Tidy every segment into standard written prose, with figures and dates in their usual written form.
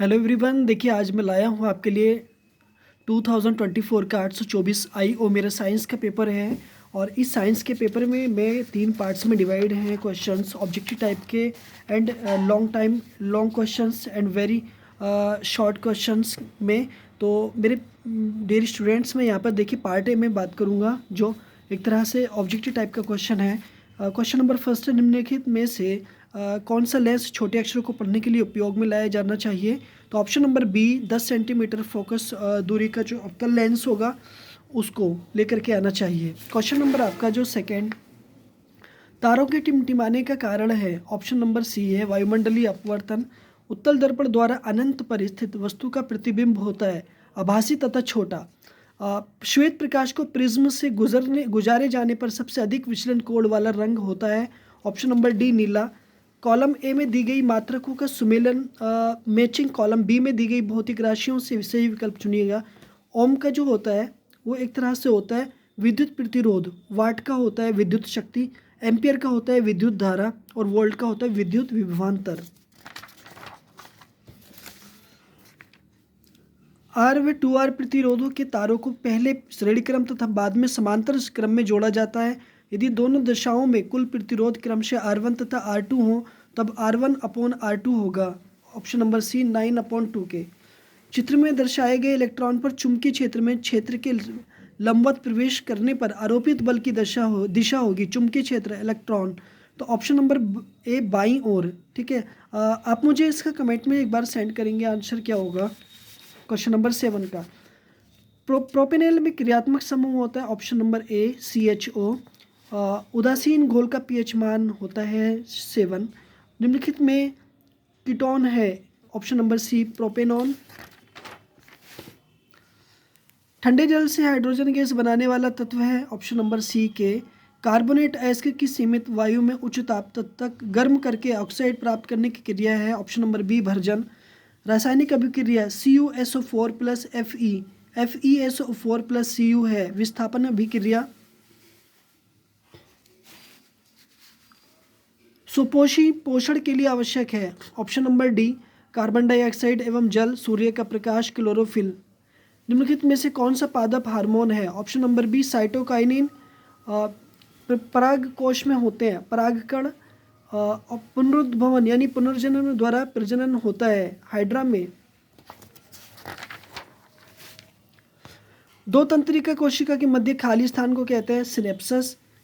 Hello everyone. देखिए आज मैं लाया हूँ आपके लिए 2024 का 824 IO मेरा साइंस का पेपर है। और इस साइंस के पेपर में मैं 3 पार्ट्स में डिवाइड हैं क्वेश्चंस ऑब्जेक्टिव टाइप के and long questions and very short questions में। तो मेरे डियर स्टूडेंट्स, मैं यहाँ पर देखिए पार्ट ए में बात करूँगा जो एक तरह से ऑब्जेक्टिव टाइप का क्वेश्चन है। क्वेश्चन नंबर फर्स्ट है, निम्नलिखित में से कौन सा लेंस छोटे अक्षरों को पढ़ने के लिए उपयोग में लाया जाना चाहिए। तो option number B 10 centimetre focus दूरी का जो आपका लेंस होगा उसको लेकर के आना चाहिए। क्वेश्चन नंबर आपका जो सेकंड, तारों के टिमटिमाने का कारण है। ऑप्शन नंबर सी है वायुमंडलीय अपवर्तन। उत्तल दर्पण द्वारा अनंत पर स्थित वस्तु का प्रतिबिंब होता है, आभासी तथा छोटा। श्वेत प्रकाश को प्रिज्म से गुजारे जाने पर सबसे अधिक विचलन कोण वाला रंग होता है। Option number D Neela. Column A में दी गई मात्रकों का सुमेलन मैचिंग कॉलम बी में दी गई भौतिक राशियों से सही विकल्प चुनिएगा। ओम का जो होता है वो एक तरह से होता है विद्युत प्रतिरोध, वाट का होता है विद्युत शक्ति, एम्पियर का होता है विद्युत धारा और वोल्ट का होता है विद्युत विभवांतर। आर व 2R प्रतिरोधों के तारों को पहले श्रेणी क्रम तथा बाद में समांतर क्रम में जोड़ा जाता है। यदि दोनों दिशाओं में कुल प्रतिरोध क्रमशः R1 तथा R2 हो तब R1/R2 होगा। ऑप्शन नंबर सी 9/2 के। चित्र में दर्शाए गए इलेक्ट्रॉन पर चुंबकीय क्षेत्र के लंबवत प्रवेश करने पर आरोपित बल की दिशा होगी चुंबकीय क्षेत्र इलेक्ट्रॉन। तो ऑप्शन नंबर ए बाईं ओर। ठीक है, आप मुझे इसका कमेंट में एक बार सेंड करेंगे आंसर क्या होगा क्वेश्चन नंबर 7 का। प्रोपेनॉल में क्रियात्मक समूह होता है। Option number A CHO। उदासीन घोल का pH मान होता है 7। निम्नलिखित में कीटोन है। Option number C propanone. ठंडे जल से हाइड्रोजन गैस बनाने वाला तत्व है। ऑप्शन नंबर सी के। कार्बोनेट अयस्क की सीमित वायु में उच्च ताप तक गर्म करके ऑक्साइड प्राप्त करने की क्रिया है। ऑप्शन नंबर बी भर्जन। रासायनिक अभिक्रिया CuSO4 plus FeSO4 plus Cu है विस्थापन अभिक्रिया। सुपोषी पोषण के लिए आवश्यक है। Option number D carbon dioxide एवं जल, सूर्य का प्रकाश, क्लोरोफिल। निम्नलिखित में से कौन सा पादप हार्मोन है। Option number B cytokinin. पराग कोश में होते हैं परागकण। पुनरुद्भवन यानी पुनर्जनन द्वारा प्रजनन होता है हाइड्रा में। दो तंत्रिका कोशिका के मध्य खाली स्थान को कहते हैं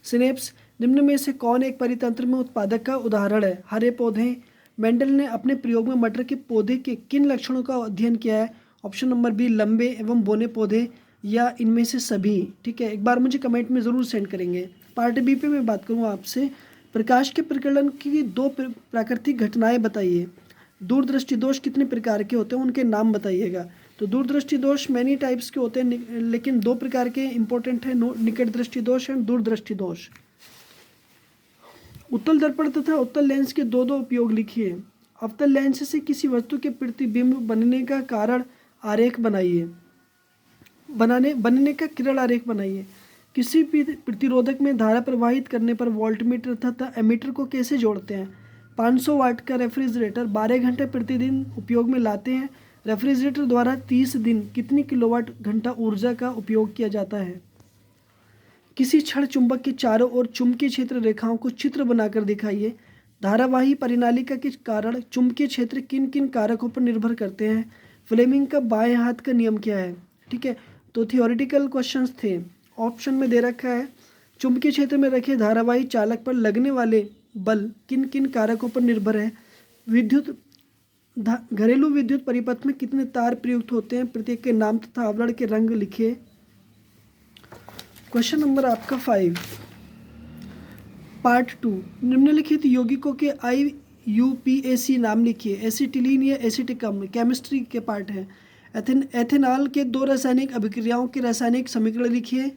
सिनेप्स। निम्न में से कौन एक परितंत्र में उत्पादक का उदाहरण है। हरे पौधे। मेंडल ने अपने प्रयोग में मटर के पौधे के किन लक्षणों का अध्ययन किया है। ऑप्शन नंबर बी लंबे एवं बोने पौधे या इनमें से सभी। ठीक है, एक बार मुझे कमेंट में ज़रूर सेंड करेंगे। पार्ट बी पे मैं बात करूँगा आपसे। प्रकाश के प्रकलन की दो प्राकृतिक घटनाएं बताइए। दूरदृष्टि दोष कितने प्रकार के होते हैं उनके नाम बताइएगा। तो दूरदृष्टि दोष मैनी टाइप्स के होते हैं लेकिन दो प्रकार के इंपॉर्टेंट है, निकट दृष्टि दोष एंड दूरदृष्टि दोष। उत्तल दर्पण तथा उत्तल लेंस के दो उपयोग लिखिए। अवतल लेंस से किसी वस्तु के प्रतिबिंब बनने का कारण आरेख बनाइए। बनने का किरण आरेख बनाइए। किसी भी प्रतिरोधक में धारा प्रवाहित करने पर वोल्टमीटर तथा एमीटर को कैसे जोड़ते हैं। 500 वाट का रेफ्रिजरेटर 12 घंटे प्रतिदिन उपयोग में लाते हैं। रेफ्रिजरेटर द्वारा 30 दिन कितनी किलोवाट घंटा ऊर्जा का उपयोग किया जाता है। किसी क्षण चुंबक के चारों ओर चुंबकीय क्षेत्र रेखाओं को चित्र बनाकर दिखाइए। धारावाही परिनालिका के कारण चुंबकीय क्षेत्र किन किन कारकों पर निर्भर करते हैं। फ्लेमिंग का बाएं हाथ का नियम क्या है। ठीक है, तो थियोरेटिकल क्वेश्चंस थे। ऑप्शन में दे रखा है चुंबकीय क्षेत्र में रखे धारावाही चालक पर लगने वाले बल किन किन कारकों पर निर्भर है। घरेलू विद्युत परिपथ में कितने तार प्रयुक्त होते हैं, प्रत्येक के नाम तथा आवरण के रंग लिखिए। क्वेश्चन नंबर आपका 5 पार्ट 2, निम्नलिखित यौगिकों के IUPAC नाम लिखिए। एसिटिलीन या एसिटिक अम्ल केमिस्ट्री के पार्ट है। एथेनॉल के दो रासायनिक अभिक्रियाओं के रासायनिक समीकरण लिखिए।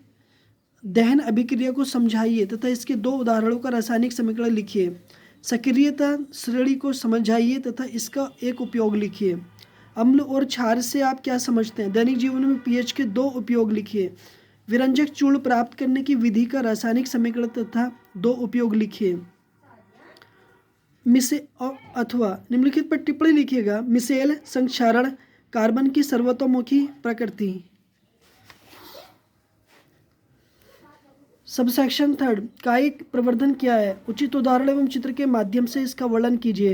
दहन अभिक्रिया को समझाइए तथा इसके दो उदाहरणों का रासायनिक समीकरण लिखिए। सक्रियता श्रेणी को समझाइए तथा इसका एक उपयोग लिखिए। अम्ल और क्षार से आप क्या समझते हैं। दैनिक जीवन में pH के दो उपयोग लिखिए। विरंजक चूर्ण प्राप्त करने की विधि का रासायनिक समीकरण तथा दो उपयोग लिखिए। अथवा निम्नलिखित पर टिप्पणी लिखिएगा। मिशेल संक्षारण कार्बन की सर्वतोमुखी प्रकृति। सबसेक्शन 3 कायिक प्रवर्धन क्या है? उचित उदाहरण एवं चित्र के माध्यम से इसका वर्णन कीजिए।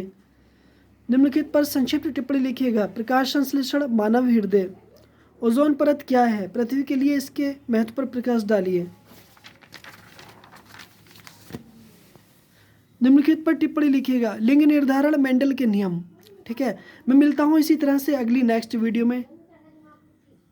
निम्नलिखित पर संक्षिप्त टिप्पणी लिखिएगा। प्रकाश संश्लेषण मानव हृदय। ओजोन परत क्या है? पृथ्वी के लिए इसके महत्व पर प्रकाश डालिए। निम्नलिखित पर टिप्पणी लिखिएगा। लिंग निर्धारण मेंडल के नियम। ठीक है, मैं मिलता हूँ इसी तरह से अगली नेक्स्ट वीडियो में।